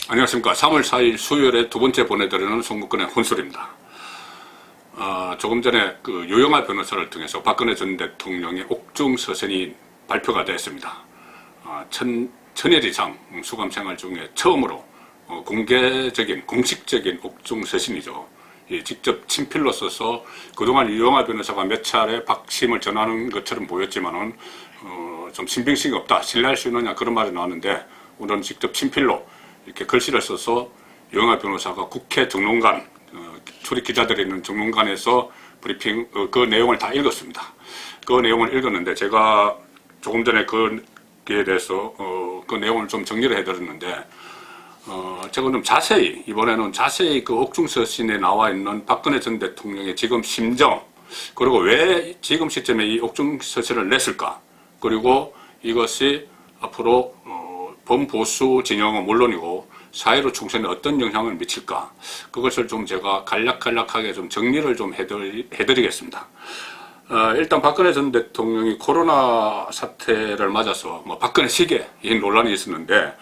안녕하십니까. 3월 4일 수요일에 두 번째 보내드리는 송국근의 혼술입니다. 조금 전에 그 유영하 변호사를 통해서 박근혜 전 대통령의 옥중 서신이 발표가 됐습니다. 천일 이상 수감생활 중에 처음으로 공개적인, 공식적인 옥중 서신이죠. 직접 친필로 써서 그동안 유영하 변호사가 몇 차례 박심을 전하는 것처럼 보였지만은 좀 신빙성이 없다, 신뢰할 수 있느냐 그런 말이 나왔는데, 오늘은 직접 친필로 이렇게 글씨를 써서 유영하 변호사가 국회 정론관, 출입 기자들이 있는 정론관에서 브리핑, 그 내용을 다 읽었습니다. 그 내용을 읽었는데, 제가 조금 전에 그에 대해서 그 내용을 좀 정리를 해드렸는데, 제가 좀 자세히, 이번에는 자세히 그 옥중서신에 나와 있는 박근혜 전 대통령의 지금 심정, 그리고 왜 지금 시점에 이 옥중서신을 냈을까, 그리고 이것이 앞으로 범보수 진영은 물론이고 사회로 총선에 어떤 영향을 미칠까, 그것을 좀 제가 간략하게 좀 정리를 좀 해드리겠습니다. 일단 박근혜 전 대통령이 코로나 사태를 맞아서 박근혜 시계 이 논란이 있었는데,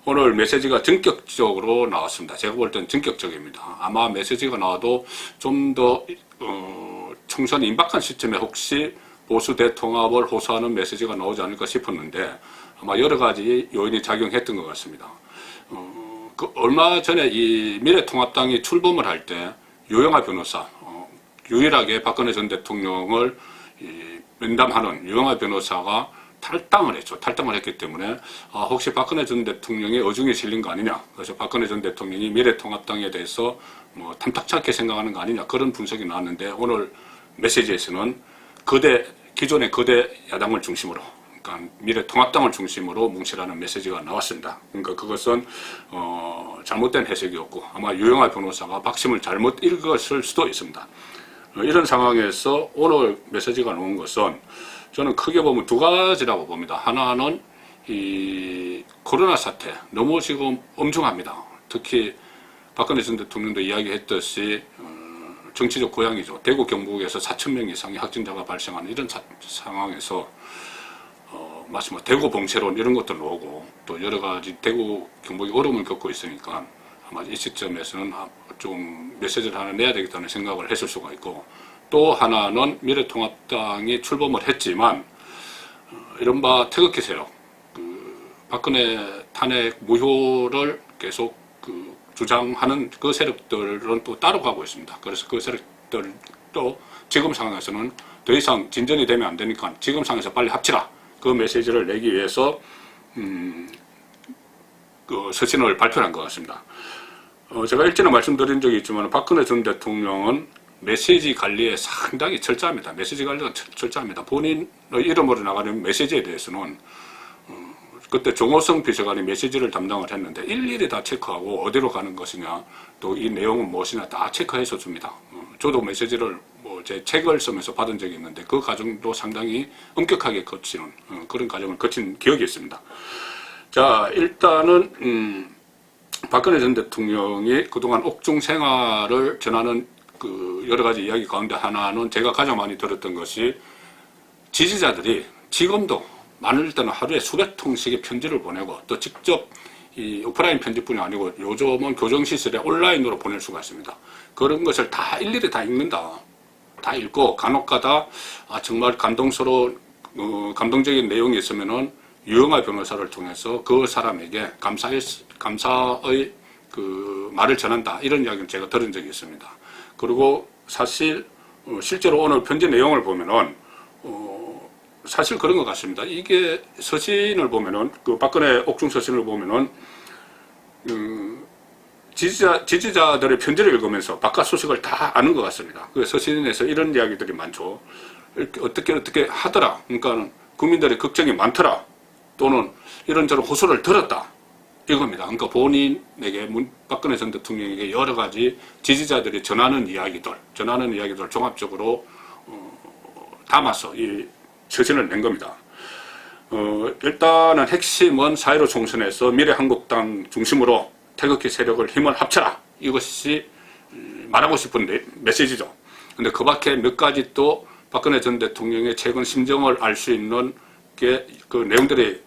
오늘 메시지가 전격적으로 나왔습니다. 제가 볼 때는 전격적입니다. 아마 메시지가 나와도 좀 더 총선이 임박한 시점에 혹시 보수 대통합을 호소하는 메시지가 나오지 않을까 싶었는데, 아마 여러 가지 요인이 작용했던 것 같습니다. 얼마 전에 이 미래통합당이 출범을 할 때 유영하 변호사, 유일하게 박근혜 전 대통령을 면담하는 유영하 변호사가 탈당을 했죠. 탈당을 했기 때문에 혹시 박근혜 전 대통령의 어중에 실린 거 아니냐, 그래서 박근혜 전 대통령이 미래통합당에 대해서 탐탁치 않게 생각하는 거 아니냐, 그런 분석이 나왔는데, 오늘 메시지에서는 기존의 거대 야당을 중심으로, 그러니까 미래통합당을 중심으로 뭉치라는 메시지가 나왔습니다. 그러니까 그것은 잘못된 해석이었고, 아마 유영하 변호사가 박심을 잘못 읽었을 수도 있습니다. 이런 상황에서 오늘 메시지가 나온 것은 저는 크게 보면 두 가지라고 봅니다. 하나는 이 코로나 사태, 너무 지금 엄중합니다. 특히 박근혜 전 대통령도 이야기했듯이 정치적 고향이죠. 대구 경북에서 4,000명 이상의 확진자가 발생하는 이런 상황에서 마치 대구 봉쇄론 이런 것도 나오고, 또 여러 가지 대구 경북이 어려움을 겪고 있으니까 아마 이 시점에서는 좀 메시지를 하나 내야 되겠다는 생각을 했을 수가 있고, 또 하나는 미래통합당이 출범을 했지만 이른바 태극기 세력, 박근혜 탄핵 무효를 계속 주장하는 그 세력들은 또 따로 가고 있습니다. 그래서 그 세력들도 지금 상황에서는 더 이상 진전이 되면 안 되니까 지금 상황에서 빨리 합치라, 그 메시지를 내기 위해서 그 서신을 발표한 것 같습니다. 제가 일전에 말씀드린 적이 있지만 박근혜 전 대통령은 메시지 관리에 상당히 철저합니다. 메시지 관리가 철저합니다. 본인의 이름으로 나가는 메시지에 대해서는 그때 정호성 비서관이 메시지를 담당을 했는데 일일이 다 체크하고 어디로 가는 것이냐, 또 이 내용은 무엇이냐 다 체크해서 줍니다. 저도 메시지를 제 책을 쓰면서 받은 적이 있는데 그 과정도 상당히 엄격하게 거치는 그런 과정을 거친 기억이 있습니다. 자, 일단은 박근혜 전 대통령이 그동안 옥중 생활을 전하는 그 여러 가지 이야기 가운데 하나는 제가 가장 많이 들었던 것이, 지지자들이 지금도 많을 때는 하루에 수백 통씩의 편지를 보내고, 또 직접 이 오프라인 편지뿐이 아니고 요즘은 교정시설에 온라인으로 보낼 수가 있습니다. 그런 것을 다 일일이 다 읽는다. 다 읽고 간혹가다 정말 감동스러운 감동적인 내용이 있으면은 유영하 변호사를 통해서 그 사람에게 감사의 그 말을 전한다, 이런 이야기를 제가 들은 적이 있습니다. 그리고 사실 실제로 오늘 편지 내용을 보면은 사실 그런 것 같습니다. 이게 서신을 보면은, 그 박근혜 옥중 서신을 보면은 지지자들의 편지를 읽으면서 바깥 소식을 다 아는 것 같습니다. 그 서신에서 이런 이야기들이 많죠. 어떻게 하더라, 그러니까 국민들의 걱정이 많더라, 또는 이런저런 호소를 들었다, 이겁니다. 그러니까 본인에게 박근혜 전 대통령에게 여러 가지 지지자들이 전하는 이야기들 종합적으로 담아서 이 서신을 낸 겁니다. 일단은 핵심은 4.15 총선에서 미래한국당 중심으로 태극기 세력을 힘을 합쳐라, 이것이 말하고 싶은 메시지죠. 근데 그 밖에 몇 가지 또 박근혜 전 대통령의 최근 심정을 알 수 있는 게 그 내용들이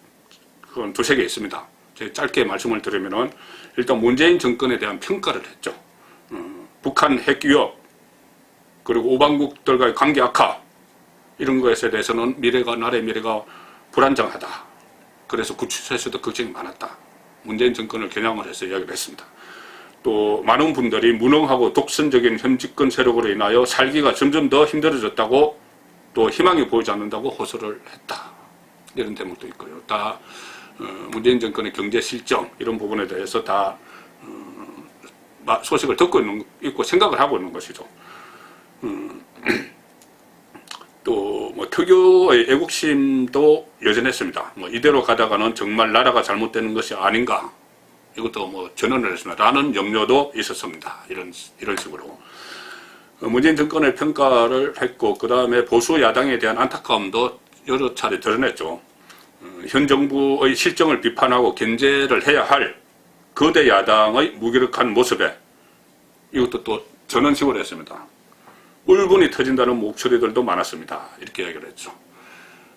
두세 개 있습니다. 제가 짧게 말씀을 드리면은 일단 문재인 정권에 대한 평가를 했죠. 북한 핵 위협, 그리고 오방국들과의 관계 악화, 이런 것에 대해서는 나라의 미래가 불안정하다. 그래서 구치소에서도 걱정이 많았다. 문재인 정권을 겨냥을 해서 이야기를 했습니다. 또 많은 분들이 무능하고 독선적인 현 집권 세력으로 인하여 살기가 점점 더 힘들어졌다고, 또 희망이 보이지 않는다고 호소를 했다. 이런 대목도 있고요. 다 문재인 정권의 경제 실정, 이런 부분에 대해서 다 소식을 듣고 있고 생각을 하고 있는 것이죠. 또 뭐 특유의 애국심도 여전했습니다. 뭐 이대로 가다가는 정말 나라가 잘못되는 것이 아닌가, 이것도 뭐 전언을 했습니다. 라는 염려도 있었습니다. 이런 식으로 문재인 정권의 평가를 했고, 그 다음에 보수 야당에 대한 안타까움도 여러 차례 드러냈죠. 현 정부의 실정을 비판하고 견제를 해야 할 거대 야당의 무기력한 모습에 이것도 또 전언식으로 했습니다. 울분이 터진다는 목소리들도 많았습니다. 이렇게 얘기를 했죠.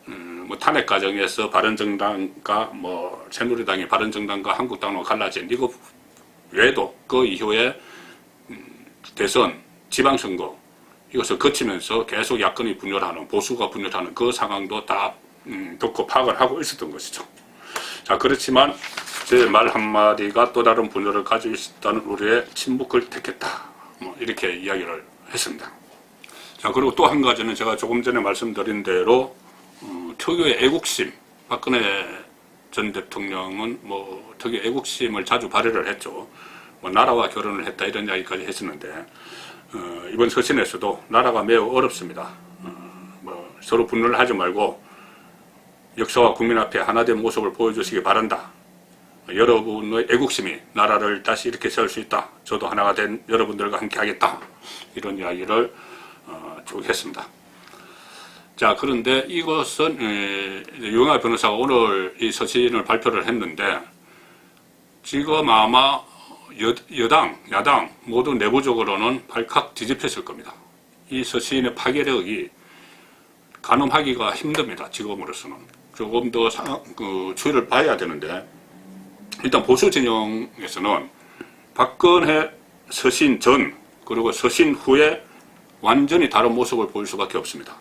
뭐 탄핵 과정에서 바른정당과 뭐 새누리당이 바른정당과 한국당으로 갈라진 이거 외에도 그 이후에 대선, 지방선거 이것을 거치면서 계속 야권이 분열하는, 보수가 분열하는 그 상황도 다 듣고 파악을 하고 있었던 것이죠. 자, 그렇지만 제 말 한마디가 또 다른 분열을 가지고 있다는 우리의 친북을 택했다. 뭐 이렇게 이야기를 했습니다. 자, 그리고 또 한 가지는 제가 조금 전에 말씀드린 대로 특유의 애국심, 박근혜 전 대통령은 뭐 특유의 애국심을 자주 발휘를 했죠. 뭐 나라와 결혼을 했다 이런 이야기까지 했었는데 이번 서신에서도 나라가 매우 어렵습니다. 뭐 서로 분열을 하지 말고 역사와 국민 앞에 하나된 모습을 보여주시기 바란다. 여러분의 애국심이 나라를 다시 이렇게 세울 수 있다. 저도 하나가 된 여러분들과 함께 하겠다. 이런 이야기를 쭉 했습니다. 자, 그런데 이것은 유영하 변호사가 오늘 이 서신을 발표를 했는데 지금 아마 여당, 야당 모두 내부적으로는 발칵 뒤집혔을 겁니다. 이 서신의 파괴력이 가늠하기가 힘듭니다. 지금으로서는. 조금 더 추이를 봐야 되는데, 일단 보수 진영에서는 박근혜 서신 전 그리고 서신 후에 완전히 다른 모습을 보일 수밖에 없습니다.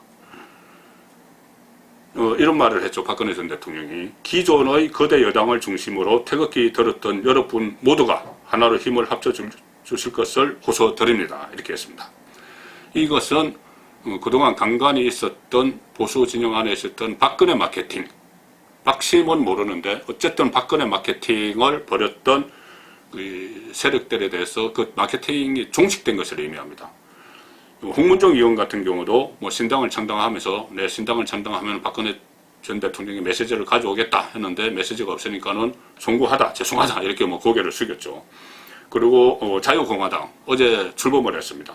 이런 말을 했죠. 박근혜 전 대통령이 기존의 거대 여당을 중심으로 태극기 들었던 여러분 모두가 하나로 힘을 합쳐 주실 것을 호소드립니다. 이렇게 했습니다. 이것은 그동안 간간히 있었던 보수 진영 안에 있었던 박근혜 마케팅, 박심은 모르는데 어쨌든 박근혜 마케팅을 벌였던 그 세력들에 대해서 그 마케팅이 종식된 것을 의미합니다. 홍문종 의원 같은 경우도 뭐 신당을 창당하면서 내 신당을 창당하면 박근혜 전 대통령이 메시지를 가져오겠다 했는데 메시지가 없으니까는 송구하다, 죄송하다 이렇게 뭐 고개를 숙였죠. 그리고 자유공화당 어제 출범을 했습니다.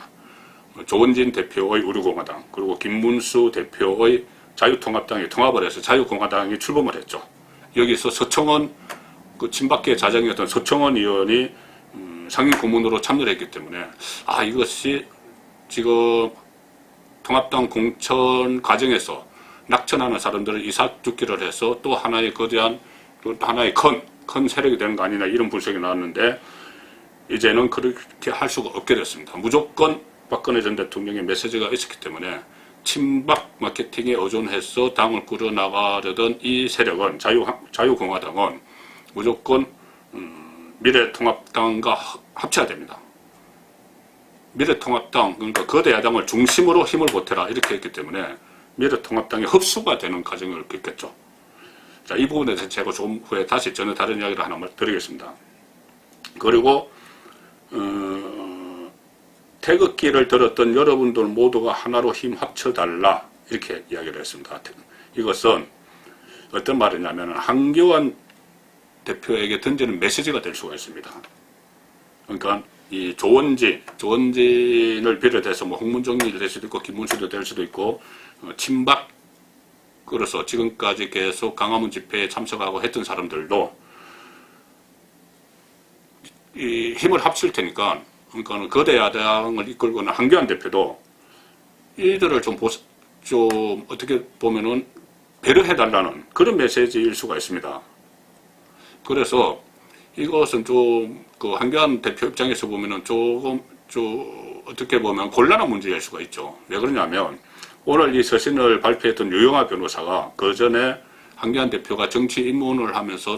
조원진 대표의 우리공화당, 그리고 김문수 대표의 자유통합당이 통합을 해서 자유공화당이 출범을 했죠. 여기서 서청원, 그 친박계 자정이었던 서청원 의원이 상임 고문으로 참여를 했기 때문에 이것이 지금 통합당 공천 과정에서 낙천하는 사람들을 이삭죽기를 해서 또 하나의 거대한, 또 하나의 큰 세력이 되는 거 아니냐 이런 분석이 나왔는데 이제는 그렇게 할 수가 없게 됐습니다. 무조건 박근혜 전 대통령의 메시지가 있었기 때문에 친박 마케팅에 의존해서 당을 꾸려나가려던 이 세력은 자유공화당은 무조건 미래통합당과 합쳐야 됩니다. 미래통합당, 그러니까 거대 야당을 중심으로 힘을 보태라 이렇게 했기 때문에 미래통합당이 흡수가 되는 과정을 겪겠죠. 자, 이 부분에 대해서 제가 조금 후에 다시 전혀 다른 이야기를 하나 드리겠습니다. 그리고 태극기를 들었던 여러분들 모두가 하나로 힘 합쳐달라 이렇게 이야기를 했습니다. 이것은 어떤 말이냐면 한교안 대표에게 던지는 메시지가 될 수가 있습니다. 그러니까 이 조원진을 비롯해서 뭐 홍문종이 될 수도 있고 김문수도 될 수도 있고 친박으로서 지금까지 계속 광화문 집회에 참석하고 했던 사람들도 이 힘을 합칠 테니까, 그러니까 거대 야당을 이끌고는 한교안 대표도 이들을 좀 어떻게 보면은 배려해달라는 그런 메시지일 수가 있습니다. 그래서 이것은 좀 그 한교안 대표 입장에서 보면은 조금 어떻게 보면 곤란한 문제일 수가 있죠. 왜 그러냐면 오늘 이 서신을 발표했던 유영하 변호사가 그 전에 한교안 대표가 정치 입문을 하면서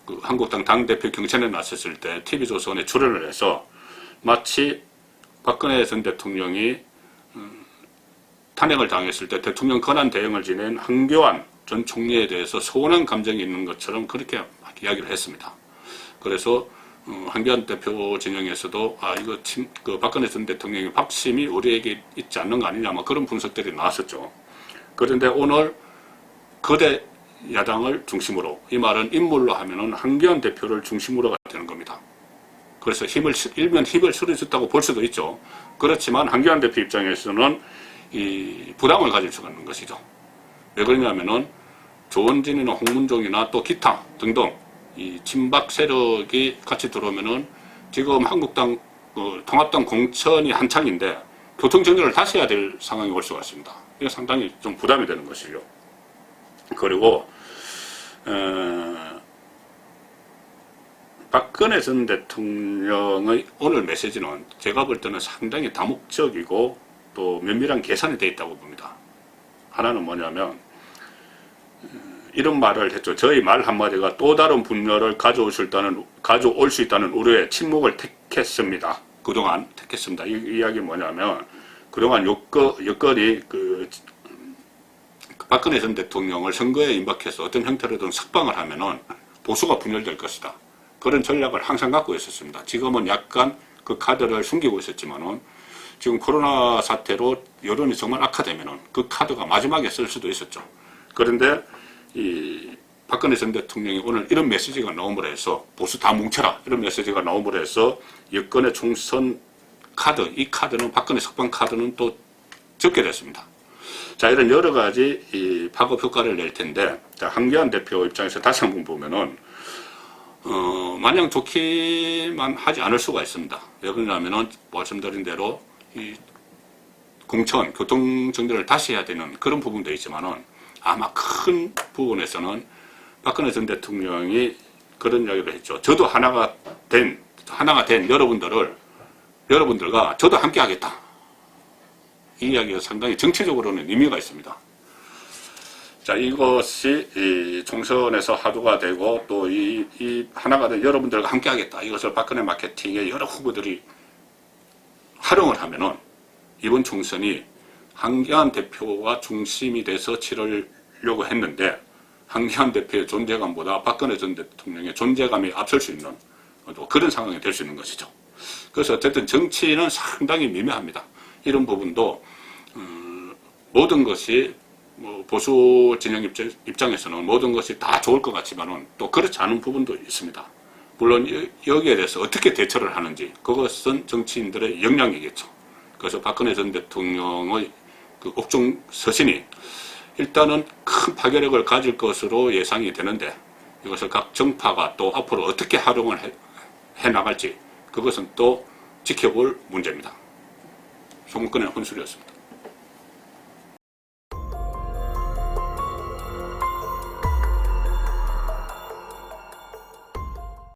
그 한국당 당대표 경선에 나섰을 때 TV조선에 출연을 해서 마치 박근혜 전 대통령이 탄핵을 당했을 때 대통령 권한 대행을 지낸 한교안 전 총리에 대해서 서운한 감정이 있는 것처럼 그렇게 이야기를 했습니다. 그래서 한교안 대표 진영에서도 이거 그 박근혜 전 대통령의 박심이 우리에게 있지 않는 거 아니냐 뭐 그런 분석들이 나왔었죠. 그런데 오늘 거대 야당을 중심으로, 이 말은 인물로 하면은 한교안 대표를 중심으로가 되는 겁니다. 그래서 일면 힘을 실어줬다고 볼 수도 있죠. 그렇지만 한교안 대표 입장에서는 이 부담을 가질 수가 있는 것이죠. 왜 그러냐면은 조원진이나 홍문종이나 또 기타 등등 이 친박 세력이 같이 들어오면은 지금 한국당 통합당 공천이 한창인데 교통정리를 다시 해야 될 상황이 올 수가 있습니다. 이게 상당히 좀 부담이 되는 것이죠. 그리고 박근혜 전 대통령의 오늘 메시지는 제가 볼 때는 상당히 다목적이고 또 면밀한 계산이 되어 있다고 봅니다. 하나는 뭐냐면 이런 말을 했죠. 저희 말 한마디가 또 다른 분열을 가져올 수 있다는 우려에 침묵을 택했습니다. 그동안 택했습니다. 이 이야기 뭐냐면 그동안 여건이 박근혜 전 대통령을 선거에 임박해서 어떤 형태로든 석방을 하면은 보수가 분열될 것이다. 그런 전략을 항상 갖고 있었습니다. 지금은 약간 그 카드를 숨기고 있었지만은 지금 코로나 사태로 여론이 정말 악화되면은 그 카드가 마지막에 쓸 수도 있었죠. 그런데 이 박근혜 전 대통령이 오늘 이런 메시지가 나옴으로 해서 보수 다 뭉쳐라 이런 메시지가 나옴으로 해서 여권의 총선 카드, 이 카드는 박근혜 석방 카드는 또 적게 됐습니다. 자, 이런 여러 가지 이 파급 효과를 낼 텐데, 자, 한교안 대표 입장에서 다시 한번 보면은 마냥 좋기만 하지 않을 수가 있습니다. 왜 그러냐면은 말씀드린 대로 이 공천, 교통 정리를 다시 해야 되는 그런 부분도 있지만은 아마 큰 부분에서는 박근혜 전 대통령이 그런 이야기를 했죠. 저도 하나가 된 여러분들과 저도 함께 하겠다. 이 이야기가 상당히 정치적으로는 의미가 있습니다. 자, 이것이 이 총선에서 화두가 되고 또 이 하나가 된 여러분들과 함께 하겠다. 이것을 박근혜 마케팅의 여러 후보들이 활용을 하면은 이번 총선이 한교안 대표가 중심이 돼서 치르려고 했는데 한교안 대표의 존재감보다 박근혜 전 대통령의 존재감이 앞설 수 있는 그런 상황이 될 수 있는 것이죠. 그래서 어쨌든 정치는 상당히 미묘합니다. 이런 부분도 모든 것이 뭐 보수 진영 입장에서는 모든 것이 다 좋을 것 같지만은 또 그렇지 않은 부분도 있습니다. 물론 여기에 대해서 어떻게 대처를 하는지 그것은 정치인들의 역량이겠죠. 그래서 박근혜 전 대통령의 그 옥중 서신이 일단은 큰 파괴력을 가질 것으로 예상이 되는데 이것을 각 정파가 또 앞으로 어떻게 활용을 해 나갈지 그것은 또 지켜볼 문제입니다. 송근의 혼술이었습니다.